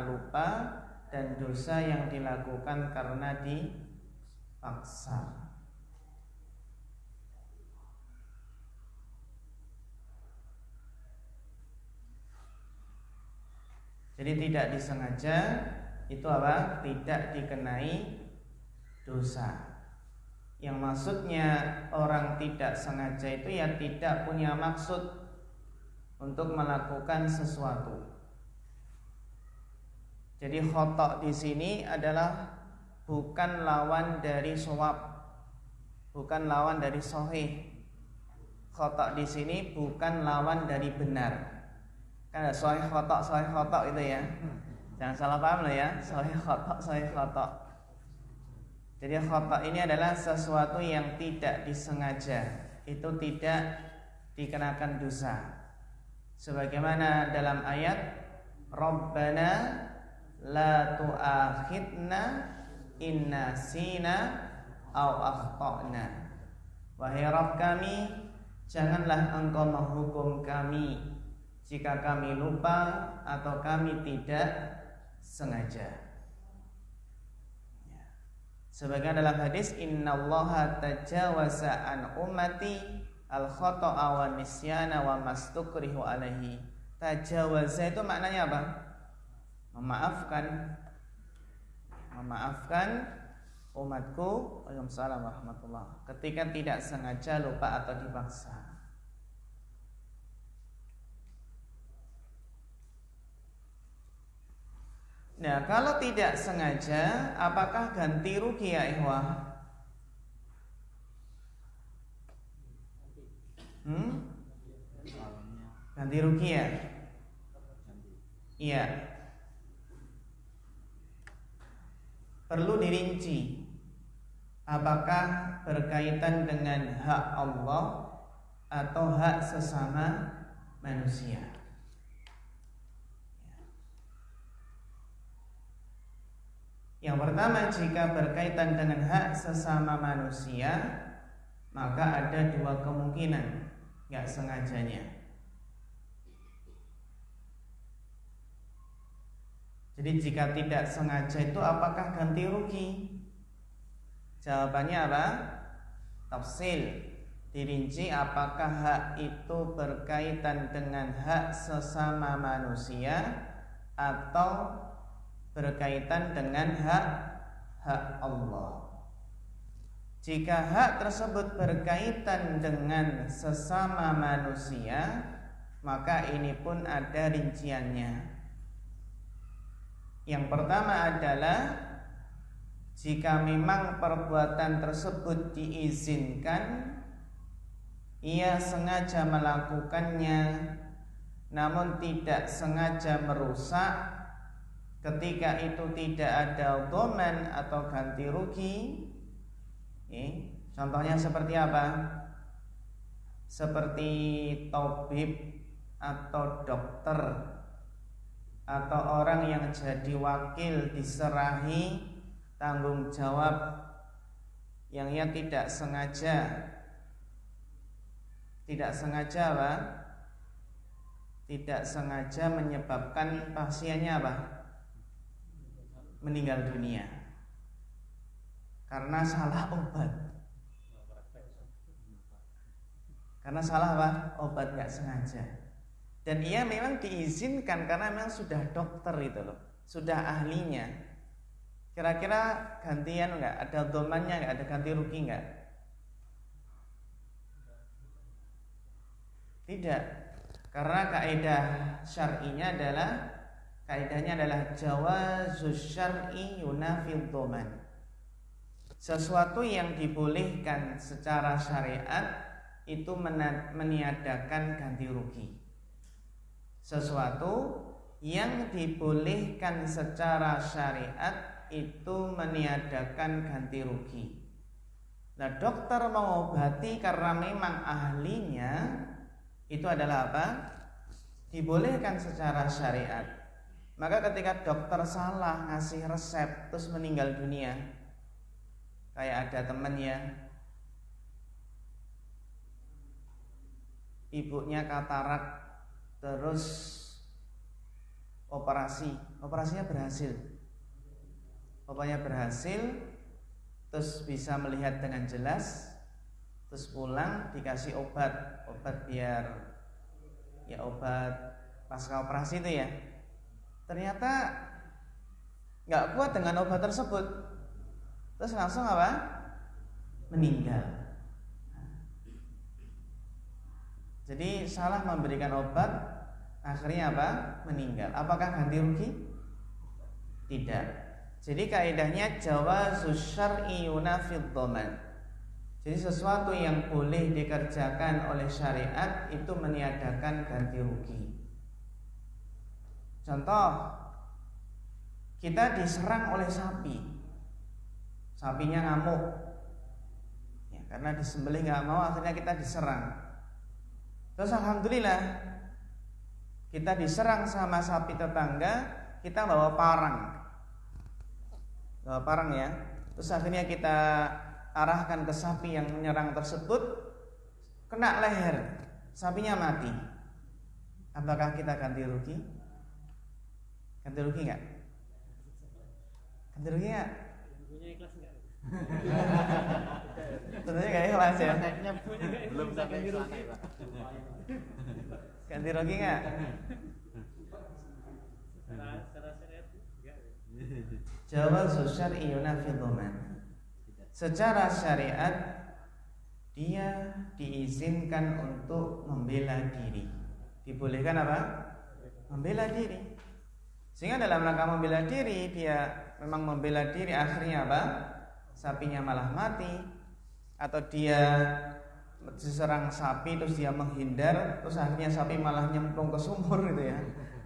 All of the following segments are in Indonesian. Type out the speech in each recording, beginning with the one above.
lupa dan dosa yang dilakukan karena dipaksa. Jadi tidak disengaja itu apa? Tidak dikenai dosa. Yang maksudnya orang tidak sengaja itu ya tidak punya maksud untuk melakukan sesuatu. Jadi khotok di sini adalah bukan lawan dari shawab, bukan lawan dari sahih. Khotok di sini bukan lawan dari benar. Kan ada sahih khotok itu ya. Jangan salah paham loh ya, sahih khotok. Jadi khotok ini adalah sesuatu yang tidak disengaja, itu tidak dikenakan dosa. Sebagaimana dalam ayat Rabbana la tu'akhidna in nasina aw akhtana. Wahai Rabb kami, janganlah engkau menghukum kami jika kami lupa atau kami tidak sengaja. Sebagaimana dalam hadis innallaha tajawaza an ummati al khata'a wa nisyana wa mastukrihu alaihi. Tajawaza itu maknanya apa? Memaafkan umatku. Waalaikumsalam warahmatullahi. Ketika tidak sengaja, lupa atau dipaksa. Nah, kalau tidak sengaja, apakah ganti rugi ya ikhwah? Ganti rugi ya? Iya. Perlu dirinci, apakah berkaitan dengan hak Allah atau hak sesama manusia. Yang pertama, jika berkaitan dengan hak sesama manusia, maka ada dua kemungkinan gak sengajanya. Jadi jika tidak sengaja itu apakah ganti rugi? Jawabannya apa? Tafsil, dirinci apakah hak itu berkaitan dengan hak sesama manusia atau berkaitan dengan hak Allah. Jika hak tersebut berkaitan dengan sesama manusia, maka ini pun ada rinciannya. Yang pertama adalah jika memang perbuatan tersebut diizinkan, ia sengaja melakukannya namun tidak sengaja merusak, ketika itu tidak ada dhaman atau ganti rugi. Contohnya seperti apa? Seperti tabib atau dokter atau orang yang jadi wakil diserahi tanggung jawab yang ia tidak sengaja apa? Tidak sengaja menyebabkan pasiennya apa? Meninggal dunia karena salah obat. Karena salah apa? Obat gak sengaja. Dan ia memang diizinkan karena memang sudah dokter itu loh, sudah ahlinya. Kira-kira gantian enggak? Ada dhamannya enggak? Ada ganti rugi enggak? Tidak. Karena kaidah syar'inya adalah jawazus syar'i yunafid dhaman. Sesuatu yang dibolehkan secara syariat itu meniadakan ganti rugi. Sesuatu yang dibolehkan secara syariat itu meniadakan ganti rugi. Nah, dokter mengobati karena memang ahlinya, itu adalah apa? Dibolehkan secara syariat. Maka ketika dokter salah ngasih resep terus meninggal dunia, kayak ada temen ya, ibunya katarak, terus operasinya berhasil, obatnya berhasil, terus bisa melihat dengan jelas, terus pulang dikasih obat biar ya obat pasca operasi itu ya, ternyata nggak kuat dengan obat tersebut, terus langsung apa? Meninggal. Jadi salah memberikan obat, akhirnya apa? Meninggal. Apakah ganti rugi? Tidak. Jadi kaidahnya jawazus syar'i yunafid dhaman. Jadi sesuatu yang boleh dikerjakan oleh syariat itu meniadakan ganti rugi. Contoh, kita diserang oleh sapi, sapinya ngamuk ya, karena disembelih nggak mau, akhirnya kita diserang. Terus alhamdulillah kita diserang sama sapi tetangga, kita bawa parang ya. Terus akhirnya kita arahkan ke sapi yang menyerang tersebut, kena leher, sapinya mati. Apakah kita ganti rugi? Ganti rugi nggak? Ganti rugi nggak? Tentunya nggak ikhlas ya. Belum sampai sana Pak. Ganti rugi nggak? Jawazus syar'i yunafid dhaman. Secara syariat dia diizinkan untuk membela diri. Dibolehkan apa? Membela diri. Sehingga dalam rangka membela diri, dia memang membela diri, akhirnya apa? Sapinya malah mati, atau dia diserang sapi terus dia menghindar, terus akhirnya sapi malah nyemplung ke sumur gitu ya,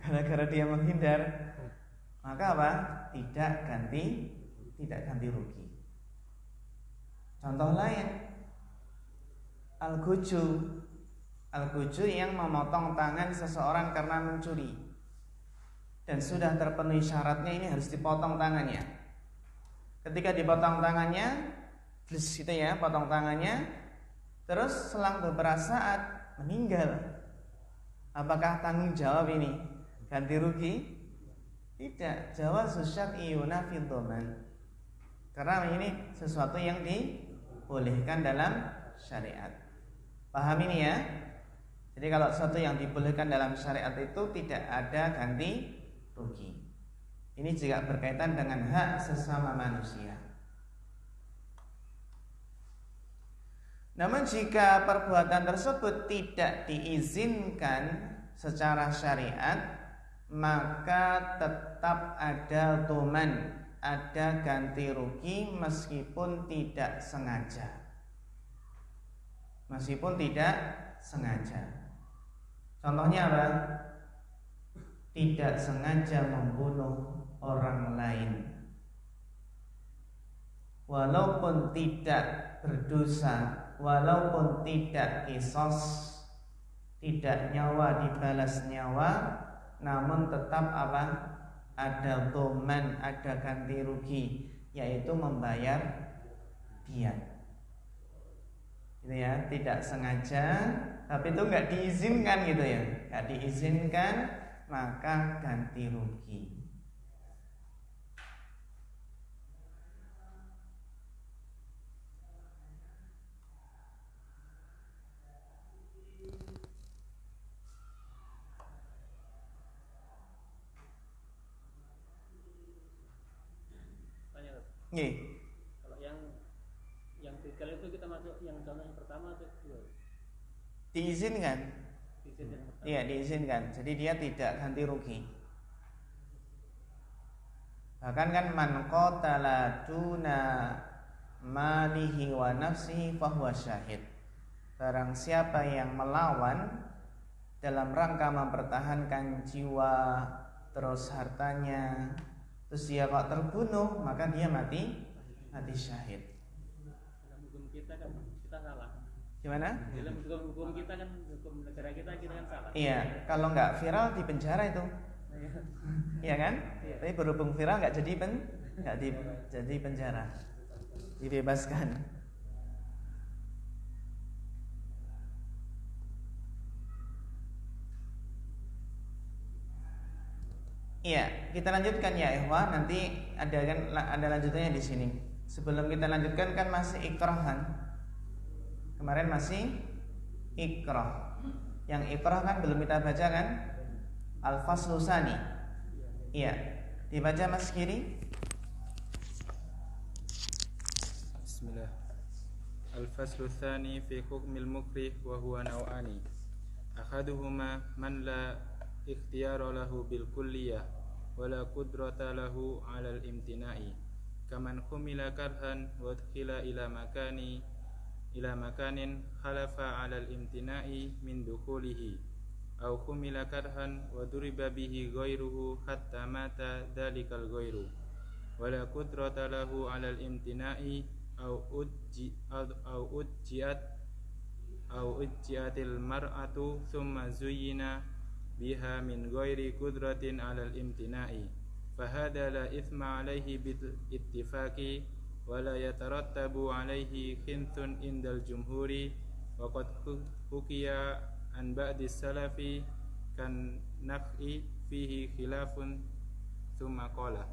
gara-gara dia menghindar, maka apa? Tidak ganti rugi. Contoh lain, al-guju yang memotong tangan seseorang karena mencuri dan sudah terpenuhi syaratnya, ini harus dipotong tangannya. Ketika dipotong tangannya, gitu ya, potong tangannya, terus selang beberapa saat meninggal. Apakah tanggung jawab ini ganti rugi? Tidak. Jawazus syar'i yunafid dhaman. Karena ini sesuatu yang dibolehkan dalam syariat. Paham ini ya? Jadi kalau sesuatu yang dibolehkan dalam syariat itu tidak ada ganti rugi. Ini juga berkaitan dengan hak sesama manusia. Namun jika perbuatan tersebut tidak diizinkan secara syariat, maka tetap ada dhaman, ada ganti rugi meskipun tidak sengaja. Meskipun tidak sengaja. Contohnya apa? Tidak sengaja membunuh orang lain, walaupun tidak berdosa, walaupun tidak kisos, tidak nyawa dibalas nyawa, namun tetap apa? Ada dhaman, ada ganti rugi, yaitu membayar diat. Gitu ya, tidak sengaja, tapi itu nggak diizinkan gitu ya, nggak diizinkan, maka ganti rugi. Nih. Kalau yang begal itu kita masuk yang contoh yang pertama atau kedua? Diizinkan. Iya, diizinkan. Jadi dia tidak ganti rugi. Bahkan kan man qatala duna malihi wa nafsihi fahuwa syahid. Barang siapa yang melawan dalam rangka mempertahankan jiwa terus hartanya, terus dia kok terbunuh, maka dia mati syahid. Dalam hukum kita kan kita salah. Gimana? Dalam hukum kita kan, hukum negara kita kan salah. Iya, kalau nggak viral di penjara itu. Iya kan? Iya. Tapi berhubung viral nggak jadi penjara, dibebaskan. Iya, kita lanjutkan ya ikhwah. Nanti ada lanjutannya di sini. Sebelum kita lanjutkan kan masih ikrahan. Kemarin masih ikrah. Yang ikrah kan belum kita baca kan? Al-faslu tsani. Iya. Dibaca Mas Kiri. Bismillah. Al-faslu tsani fi hukmil mukrih wa huwa naw'ani. Ahaduhuma man la ikhtiyara lahu bil kulliyah wa la qudrata lahu 'ala al-imtina'i. Kaman humila karhan wa udkhila ila makanin khalafa 'ala al-imtina'i min dukhulihi aw humila karhan wa duriba bihi ghairuhu hatta mata dhalikal ghairu wa la qudrata lahu 'ala al-imtina'i aw ujjiatil mar'atu thumma zuyyina biha min ghairi qudratin 'ala al-imtina'i fahada la ithma 'alaihi bil ittifaqi wa la yatarattabu 'alaihi khinthun indal jumhuri wa qad hukiya an ba'di salafi kan naf'i fihi khilafun thumma qala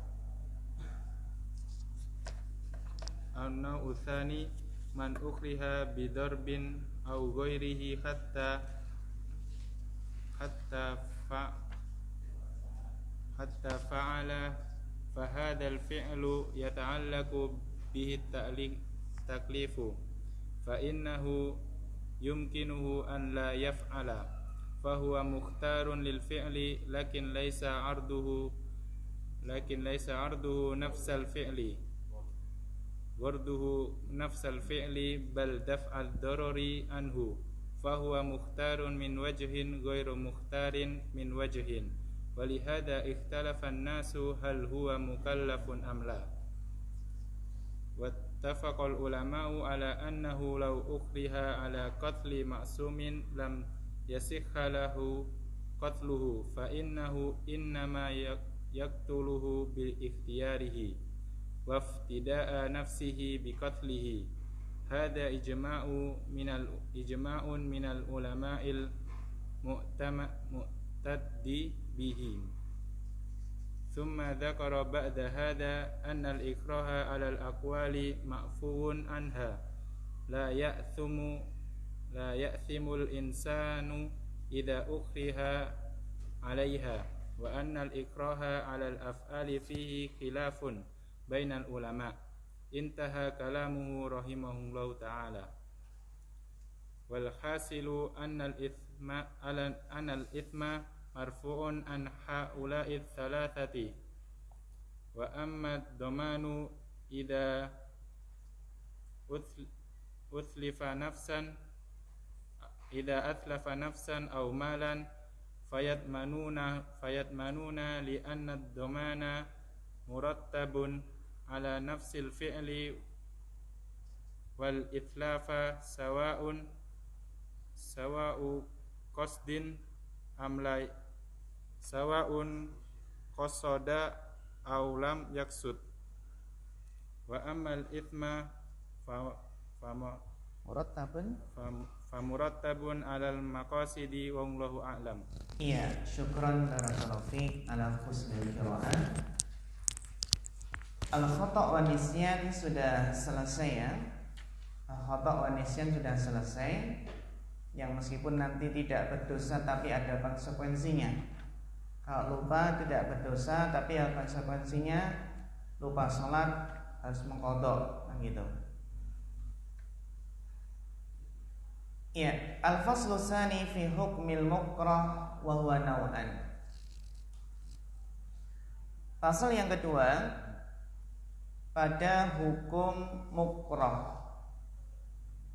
an-naw'u tsani man ukriha bidarbin aw ghairihi hatta fa'ala fahadha al-fi'lu yata'allaqu bihi taklifu fa innahu yumkinuhu an la yaf'ala fa huwa mukhtarun lil fi'li lakin laysa 'arduhu nafsal fi'li nafsal fi'li bal daf'al darari anhu fa huwa mukhtarun min wajhin ghairu mukhtarin min wajhin walihada ikhtalafa an-nasu hal huwa mukallafun am la wattafaqal ulama'u ala annahu law ukriha ala qatli ma'sumin lam yasihha lahu qatluhu fa innahu innama yaqtuluhu bil ikhtiyarihi waftida'a nafsihi bi qatlihi hada ijma'un minal ulama'il mu'taddi bihi thumma dzakara ba'da hada anna al-ikraha 'ala al-aqwali ma'fuun anha la ya'thimul insanu idza ukriha 'alaiha wa anna al-ikraha 'ala al-af'ali fihi khilafun bainal ulama intaha kalamuhu rahimahullahu ta'ala wal hasilu anna al-ithma marfu'un an haula'i thalathati wa amma ad-damanu idza atlafa nafsan aw malan fayatmanuna li anna ad-damana murattabun ala nafsil fi'li wal itlafa sawa'u qasdin amlai sawa'un qasada aw lam yaksud wa amal ithma famurattabun alal maqasidi wallahu a'lam. Iya, syukran barakallahu fiik ala husnil qiraah. Al-khata' wa nisyan sudah selesai ya. Al-khata' wa nisyan sudah selesai. Yang meskipun nanti tidak berdosa tapi ada konsekuensinya. Kalau lupa tidak berdosa tapi ada konsekuensinya, lupa sholat harus mengqadha gitu. Ya, al-faslu tsani fi hukmil mukrah wa huwa naw'an. Pasal yang kedua pada hukum mukrah,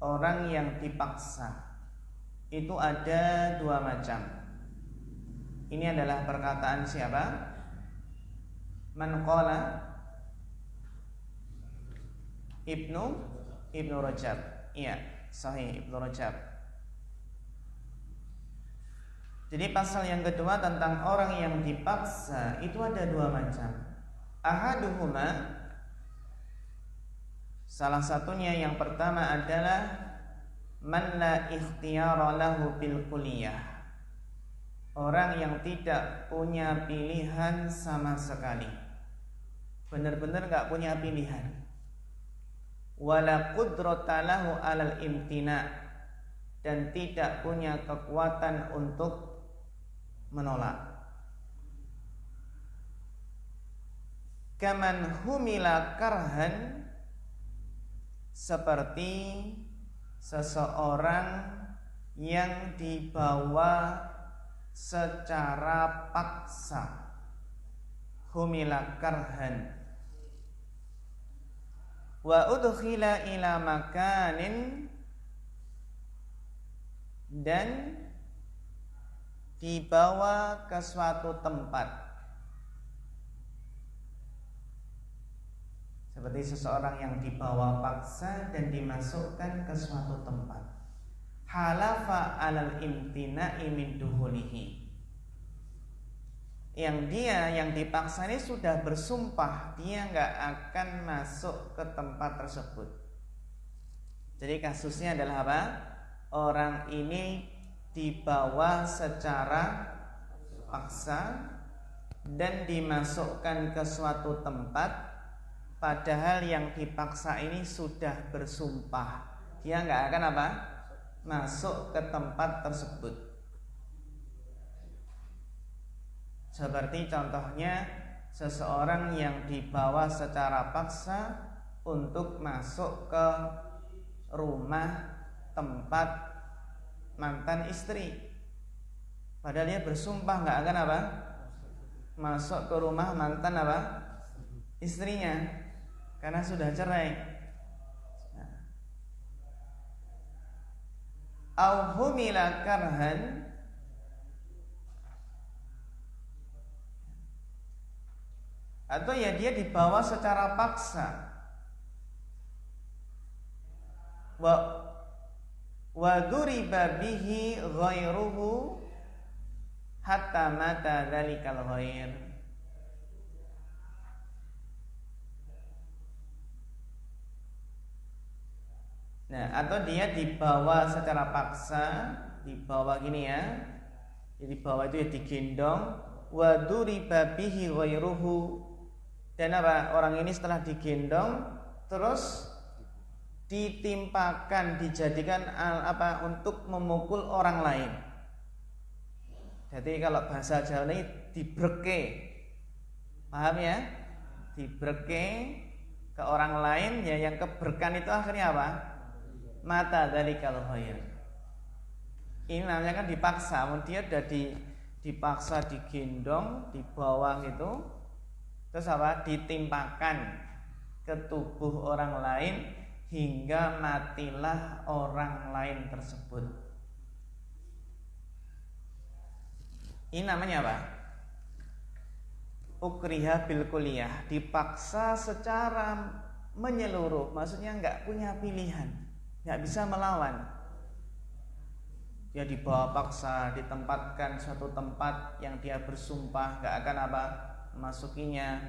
orang yang dipaksa. Itu ada dua macam. Ini adalah perkataan siapa? Man qala Ibnu Rajab. Iya, sahih Ibnu Rajab. Jadi pasal yang kedua tentang orang yang dipaksa itu ada dua macam. Ahaduhuma, salah satunya yang pertama adalah man la ikhtiyara lahu bil kulliyah. orang yang tidak punya pilihan sama sekali, benar-benar nggak punya pilihan. Wala qudrata lahu alal imtina, dan tidak punya kekuatan untuk menolak. Kaman humila karhan, seperti seseorang yang dibawa secara paksa. Humila karhan. Wa udkhila ila makanin, dan dibawa ke suatu tempat. Seperti seseorang yang dibawa paksa dan dimasukkan ke suatu tempat. Halafa alal imtina'i min duhulihi, yang dia yang dipaksa ini sudah bersumpah dia nggak akan masuk ke tempat tersebut. Jadi kasusnya adalah apa? Orang ini dibawa secara paksa dan dimasukkan ke suatu tempat, padahal yang dipaksa ini sudah bersumpah dia nggak akan apa? Masuk ke tempat tersebut. Seperti contohnya seseorang yang dibawa secara paksa untuk masuk ke rumah tempat mantan istri, padahal dia bersumpah nggak akan apa? Masuk ke rumah mantan apa? Istrinya, karena sudah cerai. Au humila karhan, atau ya dia dibawa secara paksa. Wa duriba bihi ghairuhu hatta mata dzalikal ghair. Nah, atau dia dibawa secara paksa, dibawa gini ya. Jadi dibawa itu ya digendong, wa duriba bihi ghairuhu, dan apa? Orang ini setelah digendong terus ditimpakan, dijadikan apa? Untuk memukul orang lain. Jadi kalau bahasa Jawa ini dibreke. Paham ya? Dibreke ke orang lain, ya yang keberkan itu akhirnya apa? Mata dari kalau khair. Ini namanya kan dipaksa, dia udah dipaksa digendong, dibawa gitu, terus apa? Ditimpakan ke tubuh orang lain hingga matilah orang lain tersebut. Ini namanya apa? Ukriha bil kulliyah, dipaksa secara menyeluruh, maksudnya nggak punya pilihan. Nggak bisa melawan. Dia dibawa paksa, ditempatkan suatu tempat yang dia bersumpah nggak akan apa memasukinya.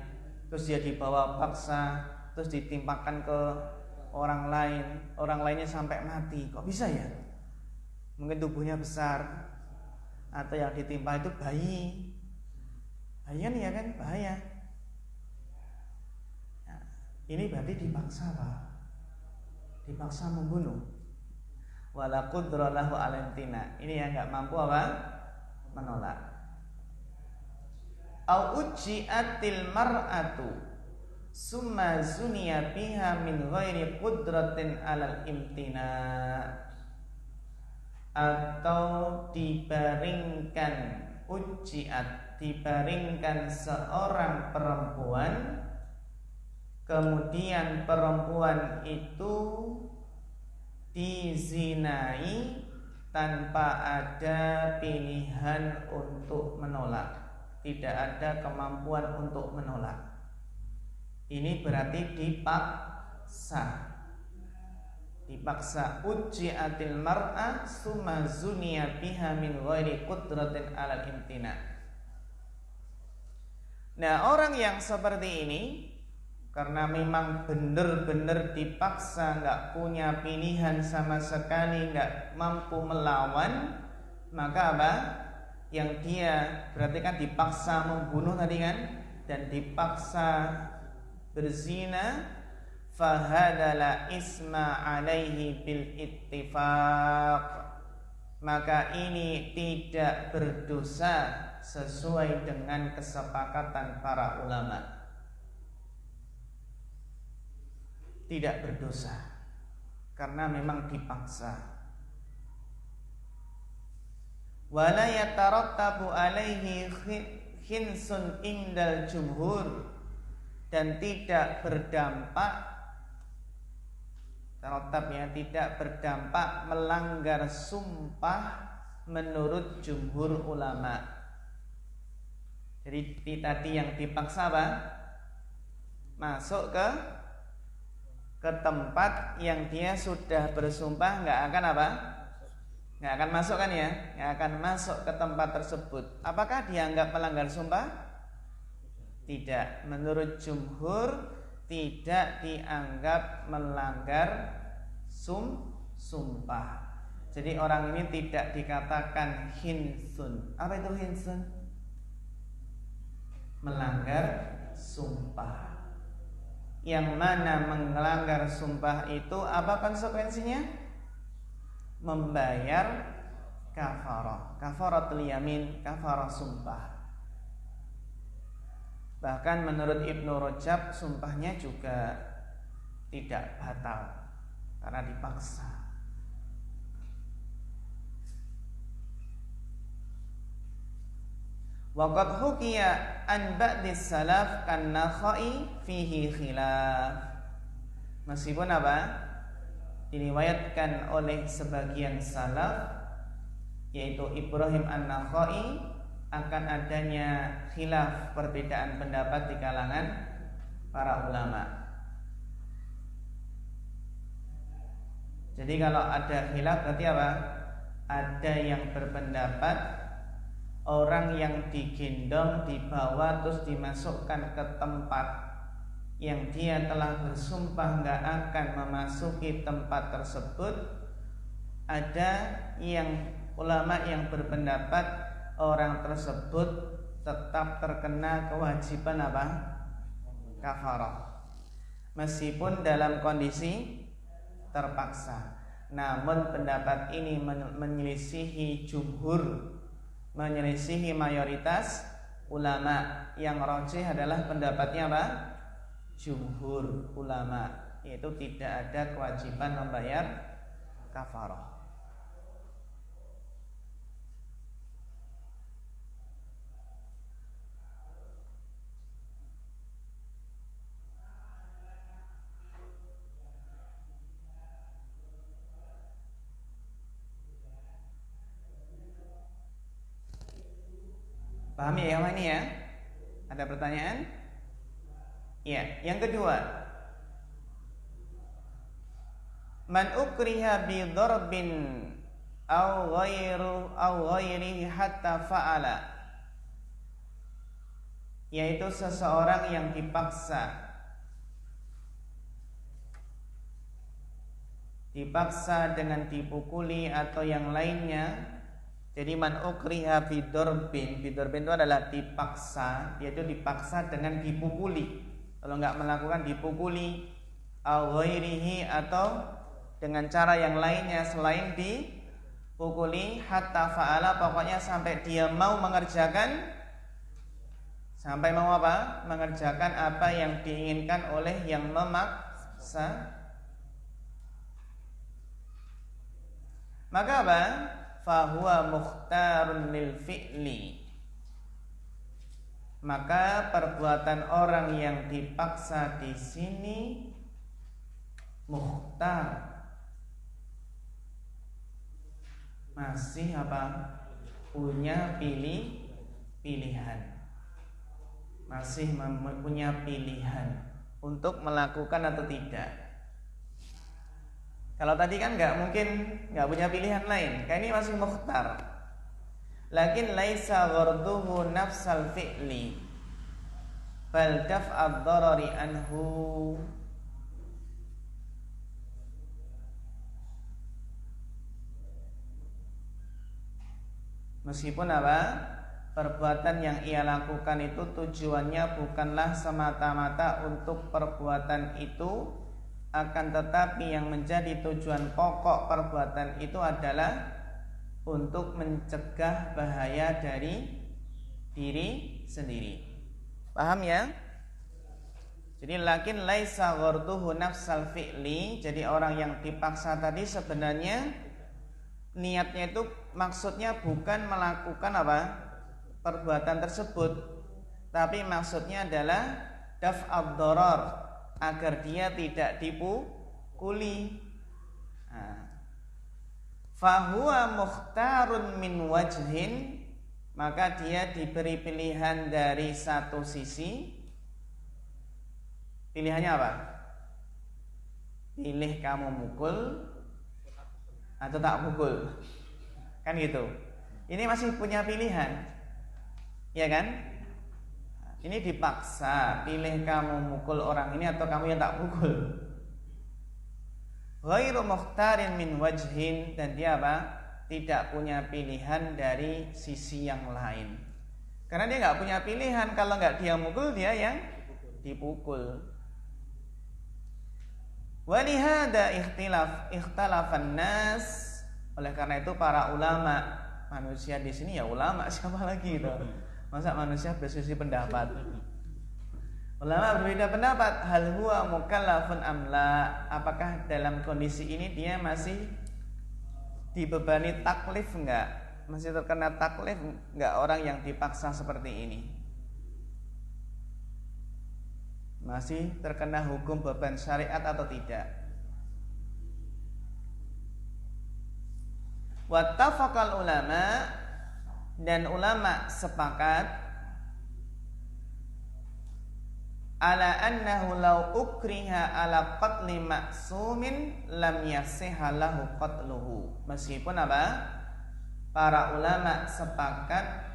Terus dia dibawa paksa, terus ditimpakan ke orang lain, orang lainnya sampai mati. Kok bisa ya? Mungkin tubuhnya besar, atau yang ditimpa itu bayi. Bayi kan ya kan bahaya. Nah, ini berarti dipaksa Pak. Dipaksa membunuh. Wala qudra lahu alantina. Ini yang enggak mampu apa? Menolak. Au ujiatil mar'atu summa zuniya biha min ghairi qudratin alal imtina, atau dibaringkan ujiat, dibaringkan seorang perempuan, kemudian perempuan itu dizinai tanpa ada pilihan untuk menolak, tidak ada kemampuan untuk menolak. Ini berarti dipaksa. Dipaksa. Ujiatil mar'ah summa zuniya biha min ghairi qudratin alal imtina. Nah, orang yang seperti ini karena memang benar-benar dipaksa, nggak punya pilihan sama sekali, nggak mampu melawan, maka apa? yang dia berarti kan dipaksa membunuh tadi kan, dan dipaksa berzina, fahadala isma alaihi bil ittifaq, maka ini tidak berdosa sesuai dengan kesepakatan para ulama. Tidak berdosa karena memang dipaksa. Wala yatarattabu alaihi khinsun indal jumhur, dan tidak berdampak tarattab ya, tidak berdampak melanggar sumpah menurut jumhur ulama. Jadi tadi yang dipaksa apa? Masuk ke tempat yang dia sudah bersumpah nggak akan apa? Nggak akan masuk kan ya? Nggak akan masuk ke tempat tersebut. Apakah dianggap melanggar sumpah? Tidak. Menurut jumhur tidak dianggap melanggar sumpah. Jadi orang ini tidak dikatakan hinsun. Apa itu hinsun? Melanggar sumpah. Yang mana melanggar sumpah itu apa konsekuensinya? Membayar kafarah, kafaratul yamin, kafarah sumpah. Bahkan menurut Ibnu Rajab sumpahnya juga tidak batal karena dipaksa. Waqad hukiya an ba'dis salaf kan-Nakhai fihi khilaf. Meskipun apa? Diriwayatkan oleh sebagian salaf, yaitu Ibrahim an-Nakhai, akan adanya khilaf, perbedaan pendapat di kalangan para ulama. Jadi kalau ada khilaf berarti apa? Ada yang berpendapat orang yang digendong, dibawa terus dimasukkan ke tempat yang dia telah bersumpah nggak akan memasuki tempat tersebut. Ada yang ulama yang berpendapat orang tersebut tetap terkena kewajiban apa? Kafarah, meskipun dalam kondisi terpaksa. Namun pendapat ini menyelisihi jumhur, menyelisihi mayoritas ulama. Yang rajih adalah pendapatnya apa? Jumhur ulama, yaitu tidak ada kewajiban membayar kafarah. Pahami ya ini ya? Ada pertanyaan? Ya, yang kedua, man ukriha bi dharbin aw ghairihi hatta fa'ala, yaitu seseorang yang dipaksa dengan dipukuli atau yang lainnya. Jadi man ukriha bi dharbin itu adalah dipaksa, yaitu dipaksa dengan dipukuli. Kalau nggak melakukan dipukuli, au ghairihi, atau dengan cara yang lainnya selain dipukuli, hatta fa'ala, pokoknya sampai dia mau mengerjakan, sampai mau apa? Mengerjakan apa yang diinginkan oleh yang memaksa. Maka apa? Fahuwa mukhtarun lil fi'li, maka perbuatan orang yang dipaksa di sini mukhtar, masih apa? Punya pilihan, masih punya pilihan untuk melakukan atau tidak. Kalau tadi kan nggak punya pilihan lain, kayak ini masih mukhtar. Lakin laisa gharduhu nafsal fi'li bal daf'ad dharari anhu. Meskipun apa? Perbuatan yang ia lakukan itu tujuannya bukanlah semata-mata untuk perbuatan itu, akan tetapi yang menjadi tujuan pokok perbuatan itu adalah untuk mencegah bahaya dari diri sendiri. Paham ya? Jadi lakin laisa gharduhu nafsal fi'li. Jadi orang yang dipaksa tadi sebenarnya niatnya itu maksudnya bukan melakukan apa? Perbuatan tersebut, tapi maksudnya adalah daf'ad darar, agar dia tidak dipukuli. Fahuwa mukhtarun min wajhin, maka dia diberi pilihan dari satu sisi. Pilihannya apa? Pilih kamu mukul atau tak pukul, kan gitu. Ini masih punya pilihan, ya kan? Ini dipaksa, pilih kamu mukul orang ini atau kamu yang tak pukul. Ghairu mukhtarin min wajhin, dan dia apa? Tidak punya pilihan dari sisi yang lain. Karena dia nggak punya pilihan, kalau nggak dia mukul, dia yang dipukul. Walihada ikhtalafan nas. Oleh karena itu para ulama, manusia di sini ya ulama, siapa lagi itu? Masa manusia berselisih pendapat? Ulama berbeda pendapat. Hal huwa mukallafun amla? Apakah dalam kondisi ini dia masih dibebani taklif enggak? Masih terkena taklif enggak orang yang dipaksa seperti ini? Masih terkena hukum beban syariat atau tidak? Wattafaqal ulama, dan ulama sepakat ala annahu law ukriha ala qatli ma'sumin lam yasihha lahu qatluhu. Meskipun apa? Para ulama sepakat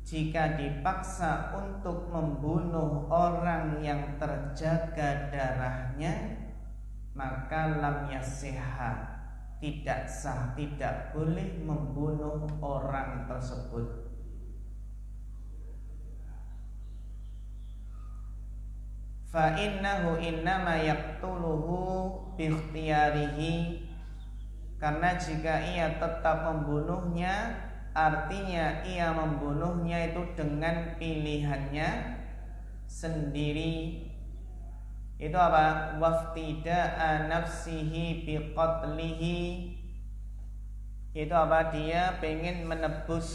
jika dipaksa untuk membunuh orang yang terjaga darahnya, maka lam yasihha, tidak sah, tidak boleh membunuh orang tersebut. Fa innahu innama yaqtuluhu bi ikhtiyarihi, karena jika ia tetap membunuhnya, artinya ia membunuhnya itu dengan pilihannya sendiri. Itu apa? Waftida'a nafsihi biqatlihi. Itu apa? Dia pengen menebus,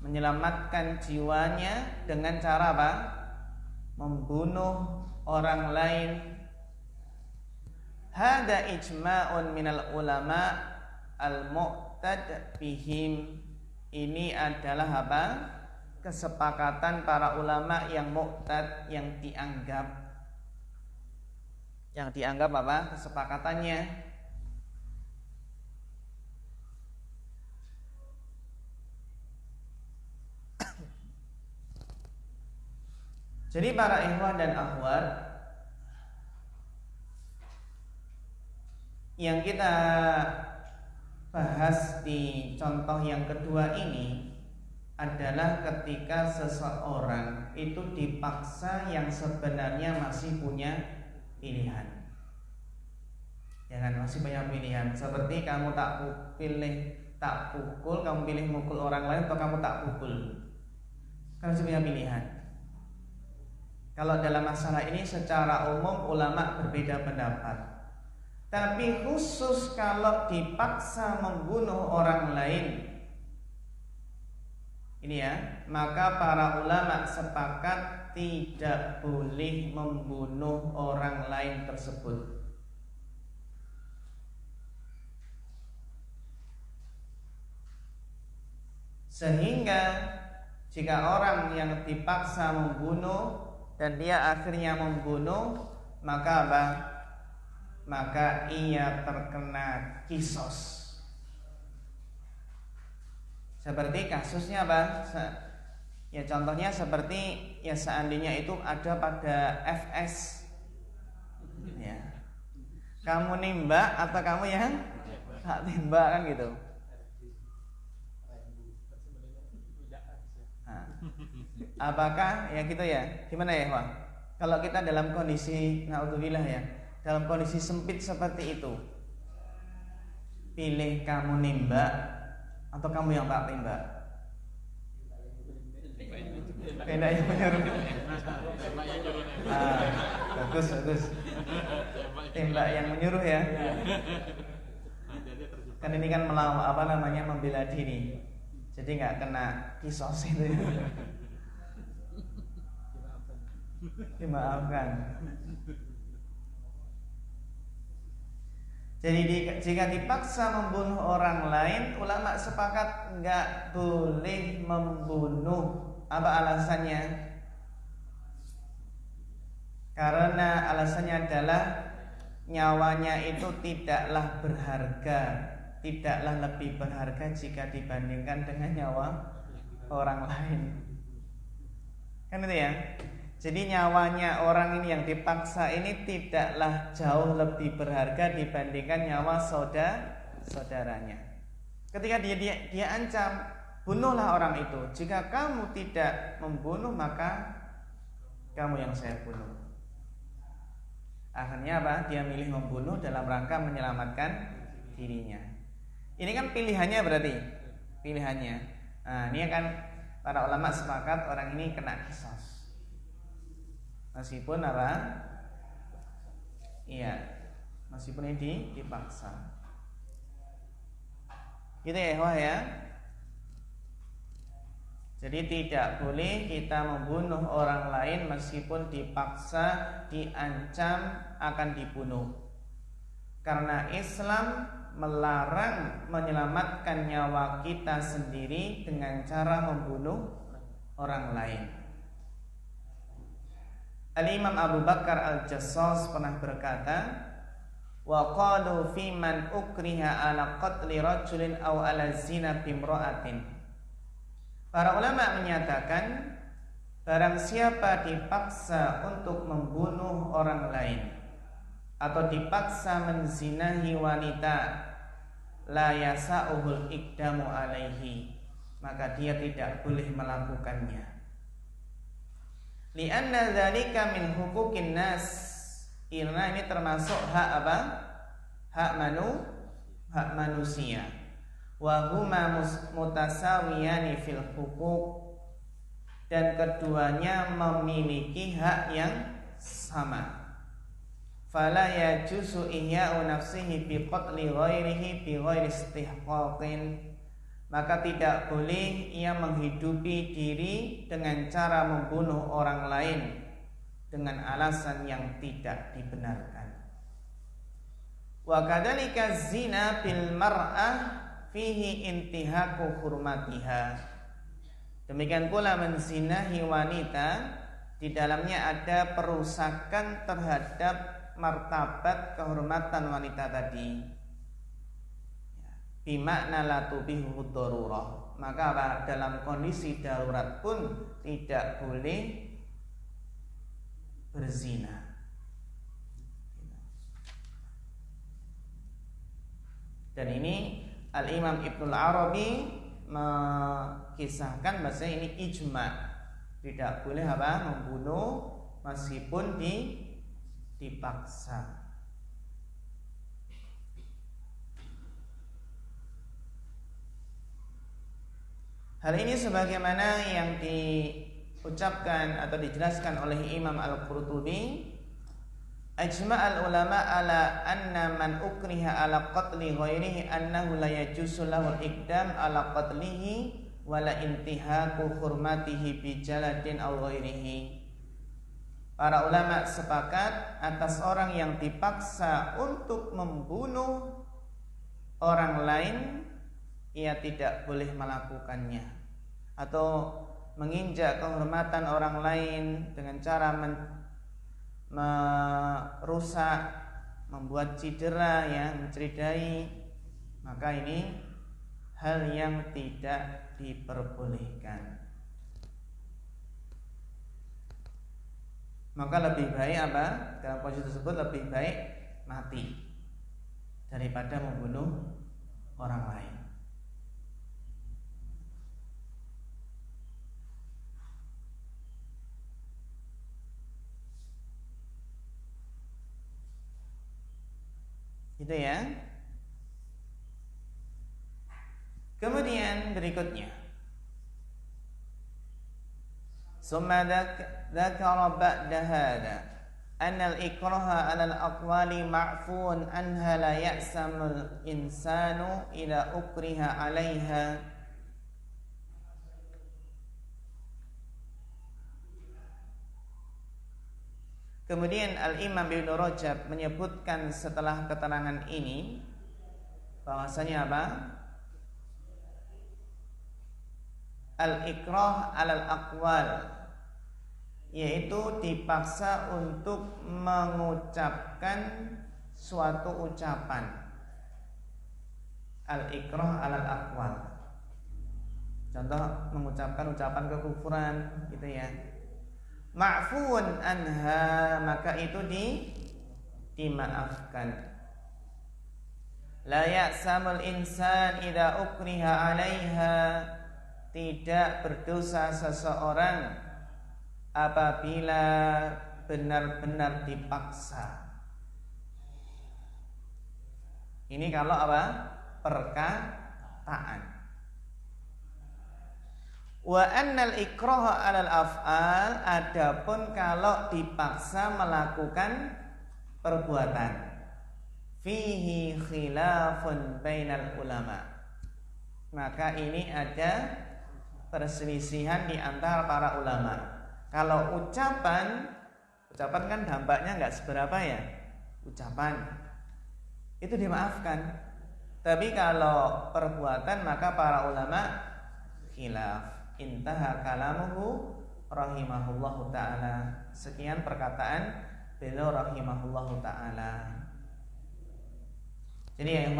menyelamatkan jiwanya dengan cara apa? Membunuh orang lain. Hada ijma'un minal ulama al-mu'tad bihim. Ini adalah apa? Kesepakatan para ulama yang mu'tad, yang dianggap apa? Kesepakatannya. Jadi para ikhwan dan akhwat, yang kita bahas di contoh yang kedua ini adalah ketika seseorang itu dipaksa yang sebenarnya masih punya pilihan. Ya kan, masih punya pilihan. Seperti kamu tak pukul, kamu pilih mukul orang lain atau kamu tak pukul. Kamu masih punya pilihan. Kalau dalam masalah ini secara umum ulama berbeda pendapat. Tapi khusus kalau dipaksa membunuh orang lain, ini ya, maka para ulama sepakat tidak boleh membunuh orang lain tersebut. Sehingga jika orang yang dipaksa membunuh dan dia akhirnya membunuh, maka apa? Maka ia terkena kisos. Seperti kasusnya apa? Ya contohnya seperti ya seandainya itu ada pada FS. Ya. Kamu nembak atau kamu yang tak tembak kan gitu. Apakah ya gitu ya? Gimana ya, Wah? Kalau kita dalam kondisi naudzubillah ya, dalam kondisi sempit seperti itu, pilih kamu nembak atau kamu yang tak tembak? Tembak yang menyuruh. Bagus. Tembak yang menyuruh ya. Kan ini kan melawan membela diri. Jadi nggak kena kisos itu ya. Dimaafkan. Jadi jika dipaksa membunuh orang lain, ulama sepakat nggak boleh membunuh. Apa alasannya? Karena alasannya adalah nyawanya itu tidaklah berharga, tidaklah lebih berharga jika dibandingkan dengan nyawa orang lain. Kan itu ya. Jadi nyawanya orang ini yang dipaksa ini tidaklah jauh lebih berharga dibandingkan nyawa saudaranya. Ketika dia ancam, bunuhlah orang itu. Jika kamu tidak membunuh, maka kamu yang saya bunuh. Akhirnya apa? Dia milih membunuh dalam rangka menyelamatkan dirinya. Ini kan pilihannya berarti. Pilihannya. Nah, ini kan para ulama sepakat orang ini kena qisas. Meskipun apa? Iya, meskipun ini dipaksa. Gitu ya, Wah ya. Jadi tidak boleh kita membunuh orang lain meskipun dipaksa, diancam akan dibunuh. Karena Islam melarang menyelamatkan nyawa kita sendiri dengan cara membunuh orang lain. Al-Imam Abu Bakar Al-Jassas pernah berkata, wa qalu fi man ukriha ala qatli rajulin aw ala zina bimra'atin. Para ulama menyatakan, barang siapa dipaksa untuk membunuh orang lain atau dipaksa menzinahi wanita, la yasa'uhul iqdamu alaihi, maka dia tidak boleh melakukannya. Lianna dzalika min huquqin nas. Karena ini termasuk hak apa? Hak manusia. Wa huma mutasawiyani fil huquq. Dan keduanya memiliki hak yang sama. Fala yajuzu ihya'u nafsihi bi qatli ghairihi bi ghairi istihqaqin. Maka tidak boleh ia menghidupi diri dengan cara membunuh orang lain dengan alasan yang tidak dibenarkan. Wa kadzalika zina bil mar'ah fihi intihaku hurmatiha. Demikian pula menzinahi wanita, di dalamnya ada perusakan terhadap martabat kehormatan wanita tadi. Bimakna la tubihu darurah. Maka dalam kondisi darurat pun tidak boleh berzina. Dan ini Al-Imam Ibnul Arabi mengisahkan bahasa ini ijma', tidak boleh apa? Membunuh meskipun dipaksa. Hal ini sebagaimana yang diucapkan atau dijelaskan oleh Imam Al-Qurtubi, ajma'al ulama ala anna man ukriha ala qatli ghairihi annahu la yajuzu lahu al-iqdam ala qatlihi wala intihaku hurmatihi bi jaladin aw ghairihi. Para ulama sepakat atas orang yang dipaksa untuk membunuh orang lain, ia tidak boleh melakukannya, atau menginjak kehormatan orang lain dengan cara merusak, membuat cedera, ya, mencederai, maka ini hal yang tidak diperbolehkan. Maka lebih baik apa? Dalam posisi tersebut lebih baik mati daripada membunuh orang lain. Gitu ya. Kemudian berikutnya, summa dzakara ba'da hada anna al-ikraha 'ala al-aqwali ma'fun anha la ya'samul insanu ila ukriha 'alaiha. Kemudian Al-Imam Ibnu Rajab menyebutkan setelah keterangan ini bahwasanya apa? Al-ikrah 'alal aqwal, yaitu dipaksa untuk mengucapkan suatu ucapan. Al-ikrah 'alal aqwal. Contoh mengucapkan ucapan kekufuran gitu ya. Ma'fuun anha, maka itu dimaafkan. La ya'samul insan idza ukriha 'alaiha, tidak berdosa seseorang apabila benar-benar dipaksa. Ini kalau apa? Perkataan. Wa annal ikraha 'alal af'al, adapun kalau dipaksa melakukan perbuatan, fihi khilafun bainal ulama, maka ini ada perselisihan di antara para ulama. Kalau ucapan kan dampaknya nggak seberapa ya, ucapan itu dimaafkan. Tapi kalau perbuatan maka para ulama khilaf. Intaha kalamuhu rahimahullahu ta'ala. Sekian perkataan beliau rahimahullahu ta'ala. Jadi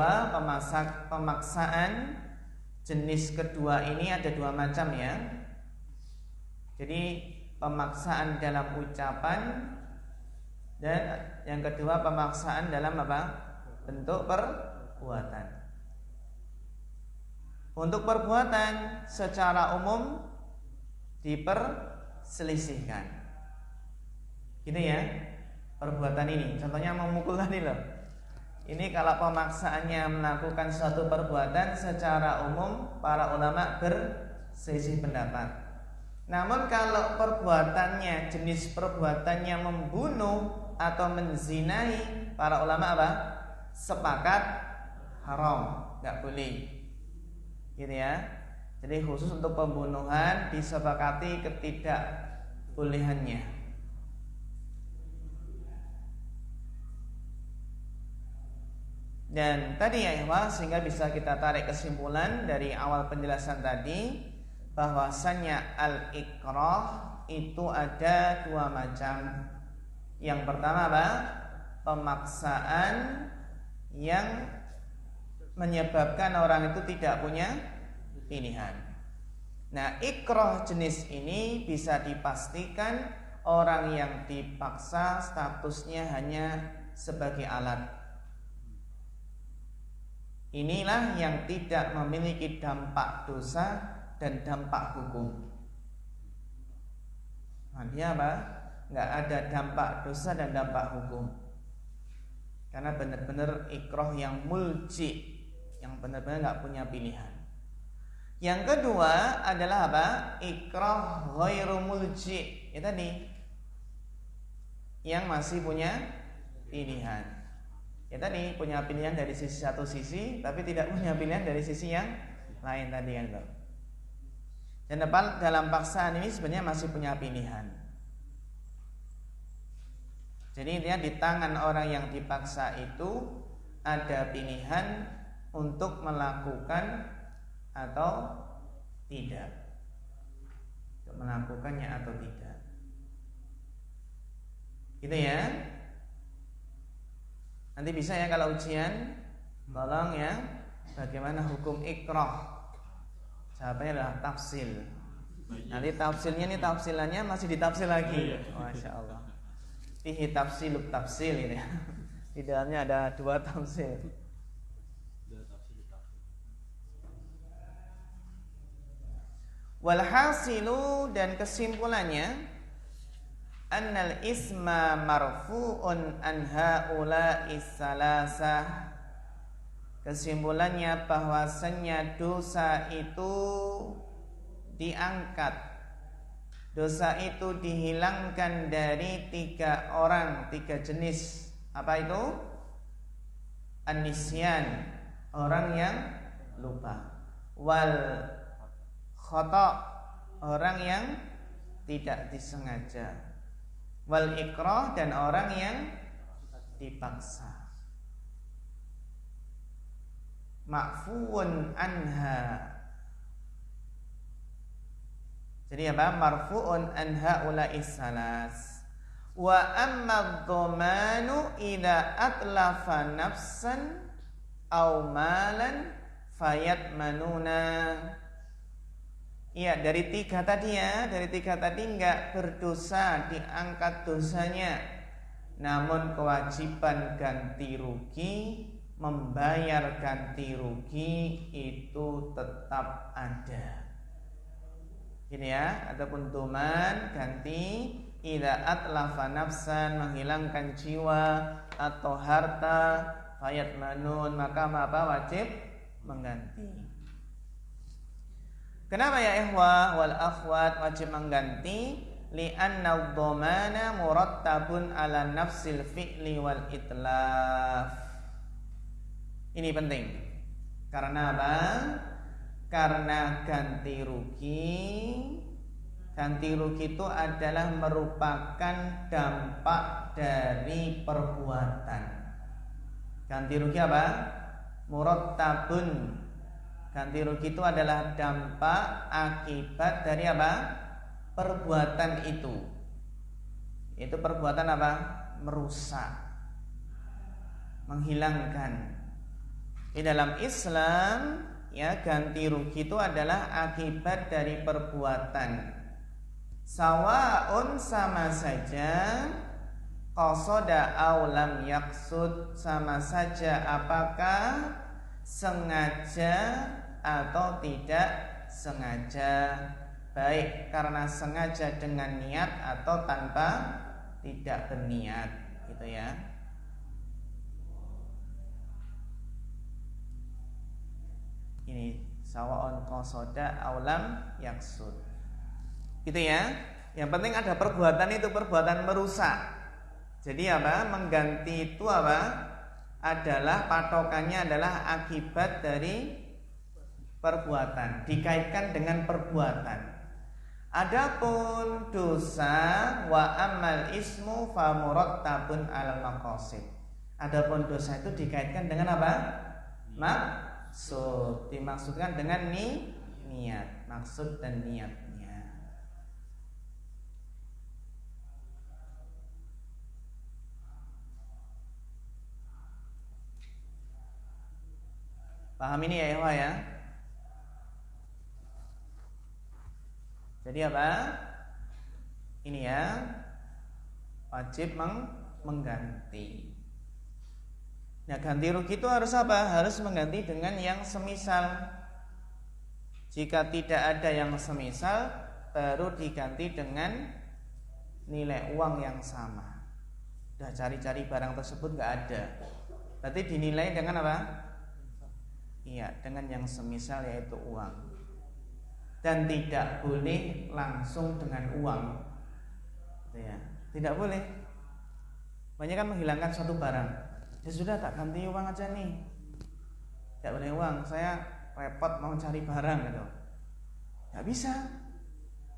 pemaksaan jenis kedua ini ada dua macam ya. Jadi pemaksaan dalam ucapan, dan yang kedua pemaksaan dalam apa? Bentuk perbuatan. Untuk perbuatan secara umum diperselisihkan. Gitu ya. Perbuatan ini, contohnya memukul tadi loh. Ini kalau pemaksaannya melakukan suatu perbuatan secara umum para ulama berselisih pendapat. Namun kalau perbuatannya, jenis perbuatannya membunuh atau menzinai, para ulama apa? Sepakat haram, enggak boleh. Gitu ya. Jadi khusus untuk pembunuhan disepakati ketidakbolehannya. Dan tadi ya ikhwah, sehingga bisa kita tarik kesimpulan dari awal penjelasan tadi bahwasannya al-ikrah itu ada dua macam. Yang pertama apa? Pemaksaan yang menyebabkan orang itu tidak punya pilihan. Nah, ikrah jenis ini bisa dipastikan orang yang dipaksa statusnya hanya sebagai alat. Inilah yang tidak memiliki dampak dosa dan dampak hukum. Nah, dia apa? Nggak ada dampak dosa dan dampak hukum. Karena benar-benar ikrah yang mulji, yang benar-benar nggak punya pilihan. Yang kedua adalah apa? Ikrah ghairu mulji. Itu tadi yang masih punya pilihan. Ya tadi punya pilihan dari sisi satu sisi, tapi tidak punya pilihan dari sisi yang lain tadi kan. Dan dalam paksaan ini sebenarnya masih punya pilihan. Jadi intinya di tangan orang yang dipaksa itu ada pilihan untuk melakukan atau tidak, untuk melakukannya atau tidak, gitu ya. Nanti bisa ya kalau ujian, tolong ya, bagaimana hukum ikrah? Jawabannya adalah tafsil. Nanti tafsilnya nih, tafsilannya masih ditafsil lagi. Masya Allah. Fihi tafsilub tafsil ini. Di dalamnya ada dua tafsil. Walhasilu, dan kesimpulannya, annal isma marfu'un an haula'i salasah Kesimpulannya bahwasanya dosa itu diangkat, dosa itu dihilangkan dari 3 orang, 3 jenis. Apa itu? An-nisyan, orang yang lupa. Wal khata', orang yang tidak disengaja. Wal ikrah, dan orang yang dipaksa. Ma'fuun anha. Jadi apa? Marfu'un anha ula'is salas. Wa amma dhamanu idza atlafa nafsan aw malan fayatmanuna. Iya, dari 3 tadi ya, dari 3 tadi enggak berdosa, diangkat dosanya. Namun kewajiban ganti rugi, membayar ganti rugi itu tetap ada. Gini ya, adapun doman ganti idza atlafa nafsan, menghilangkan jiwa atau harta, fayatmanun, maka apa wajib mengganti. Kenapa ya ikhwah wal akhwat wajib mengganti? Li'anna dhamana murattabun ala nafsil fi'li wal itlaf. Ini penting. Karena apa? Karena ganti rugi itu adalah merupakan dampak dari perbuatan. Ganti rugi apa? Murattabun. Ganti rugi itu adalah dampak akibat dari apa? Perbuatan itu. Itu perbuatan apa? Merusak, menghilangkan. Di dalam Islam ya, ganti rugi itu adalah akibat dari perbuatan. Sawaun, sama saja, qasada aw lam yaqsud, sama saja apakah sengaja atau tidak sengaja, baik karena sengaja dengan niat atau tanpa tidak berniat, gitu ya. Ini sawaun qasada aw lam yaqsud, gitu ya. Yang penting ada perbuatan, itu perbuatan merusak. Jadi apa? Mengganti itu apa? Adalah patokannya adalah akibat dari perbuatan, dikaitkan dengan perbuatan. Adapun dosa wa amal ismu fa murattabun al maqasid. Adapun dosa itu dikaitkan dengan apa? Maksud, dimaksudkan dengan niat, maksud dan niatnya. Paham ini ya Ikhwah ya? Jadi apa? Ini ya, wajib mengganti. Nah, ganti rugi itu harus apa? Harus mengganti dengan yang semisal. Jika tidak ada yang semisal, baru diganti dengan nilai uang yang sama. Udah cari-cari barang tersebut nggak ada, berarti dinilai dengan apa? Iya, dengan yang semisal, yaitu uang. Dan tidak boleh langsung dengan uang, gitu ya. Tidak boleh. Banyak kan menghilangkan suatu barang. Ya sudah, tak ganti uang aja nih. Tidak boleh uang, saya repot mau cari barang gitu. Gak bisa,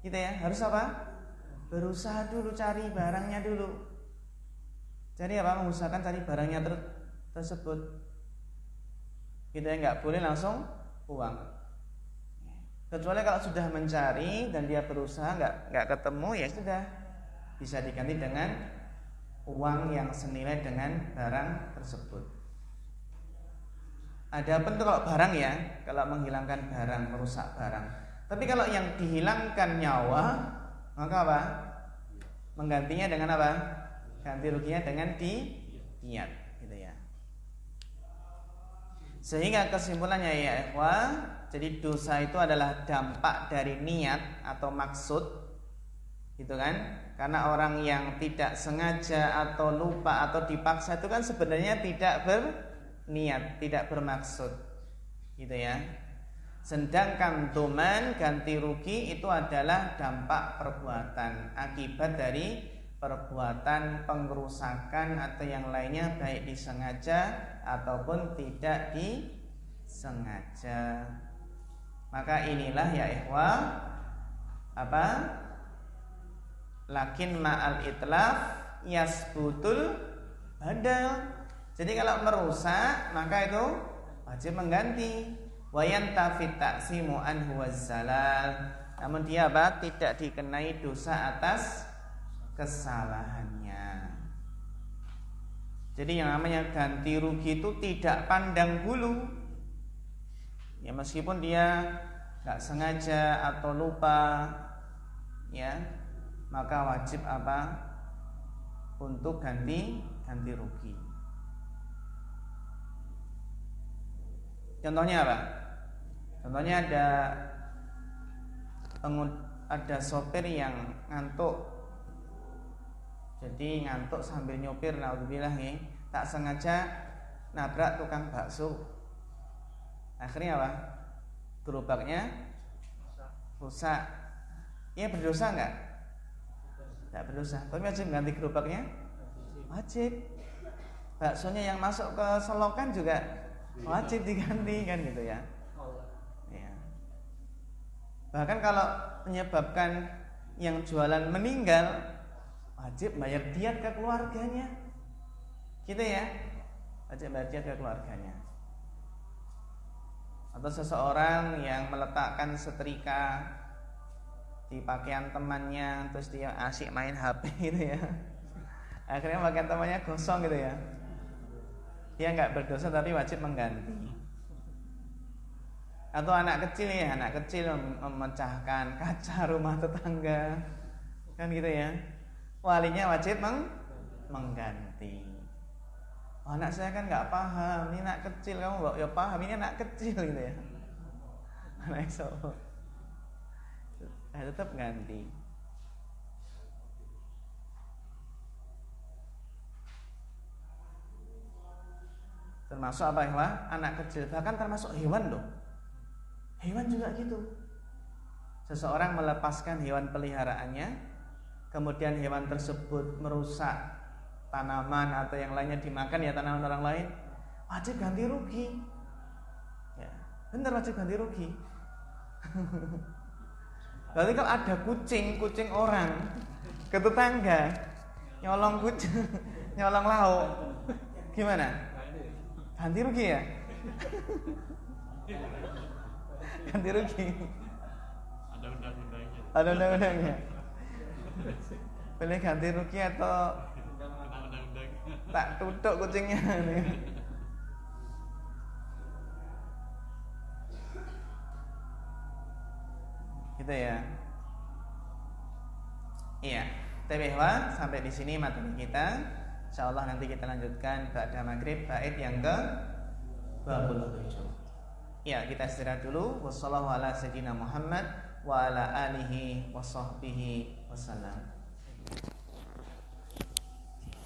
gitu ya. Harus apa? Berusaha dulu, cari barangnya dulu. Jadi apa? Mengusahakan cari barangnya tersebut. Gitu ya, nggak boleh langsung uang. Kecuali kalau sudah mencari dan dia berusaha nggak ketemu, ya sudah, bisa diganti dengan uang yang senilai dengan barang tersebut. Ada apa tuh kalau barang ya, kalau menghilangkan barang, merusak barang. Tapi kalau yang dihilangkan nyawa, maka apa? Menggantinya dengan apa? Ganti ruginya dengan diat, gitu ya. Sehingga kesimpulannya ya ikhwah, jadi dosa itu adalah dampak dari niat atau maksud, gitu kan? Karena orang yang tidak sengaja atau lupa atau dipaksa itu kan sebenarnya tidak niat, tidak bermaksud, gitu ya. Sedangkan tuman, ganti rugi, itu adalah dampak perbuatan, akibat dari perbuatan pengerusakan atau yang lainnya, baik disengaja ataupun tidak disengaja. Maka inilah ya ikhwah, apa? Lakin ma'al itlaf yasbutul badal. Jadi kalau merusak maka itu wajib mengganti. Wa yantafit ta'simu anhu wazzalal. Namun dia apa? Tidak dikenai dosa atas kesalahannya. Jadi yang namanya ganti rugi itu tidak pandang bulu. Ya meskipun dia nggak sengaja atau lupa, ya, maka wajib apa? Untuk ganti rugi. Contohnya apa? Contohnya ada sopir yang ngantuk. Jadi ngantuk sambil nyopir, naudzubillah ya, tak sengaja nabrak tukang bakso. Akhirnya apa? Gerobaknya rusak. Ia berdosa enggak? Tidak berdosa. Tapi wajib ganti gerobaknya? Wajib. Baksonya yang masuk ke selokan juga wajib diganti kan gitu ya. Ya. Bahkan kalau menyebabkan yang jualan meninggal, wajib bayar diat ke keluarganya. Gitu ya. Wajib bayar diat ke keluarganya. Atau seseorang yang meletakkan setrika di pakaian temannya, terus dia asik main HP gitu ya, akhirnya pakaian temannya gosong gitu ya, dia nggak berdosa tapi wajib mengganti. Atau anak kecil memecahkan kaca rumah tetangga kan gitu ya, walinya wajib mengganti. Oh, anak saya kan nggak paham, ini anak kecil, kamu nggak ya paham, ini anak kecil gitu ya, anak so, tetap ganti. Termasuk apa ya? Anak kecil, bahkan termasuk hewan loh. Hewan juga gitu. Seseorang melepaskan hewan peliharaannya, kemudian hewan tersebut merusak tanaman atau yang lainnya dimakan ya, tanaman orang lain, wajib ganti rugi. Ya, benar, wajib ganti rugi. Berarti kalau ada kucing orang ke tetangga nyolong kucing, nyolong lauk, gimana? Ganti rugi ya? Ganti rugi. Ada undang-undangnya. Boleh ganti rugi atau tak tutup kucingnya nih. Gitu ya. Iya, TBH sampai di sini materi kita. Insyaallah nanti kita lanjutkan pada maghrib bait yang ke-27. Ya, kita istirahat dulu. Wassallallahu ala sayyidina Muhammad wa ala alihi wa sahbihi wasallam.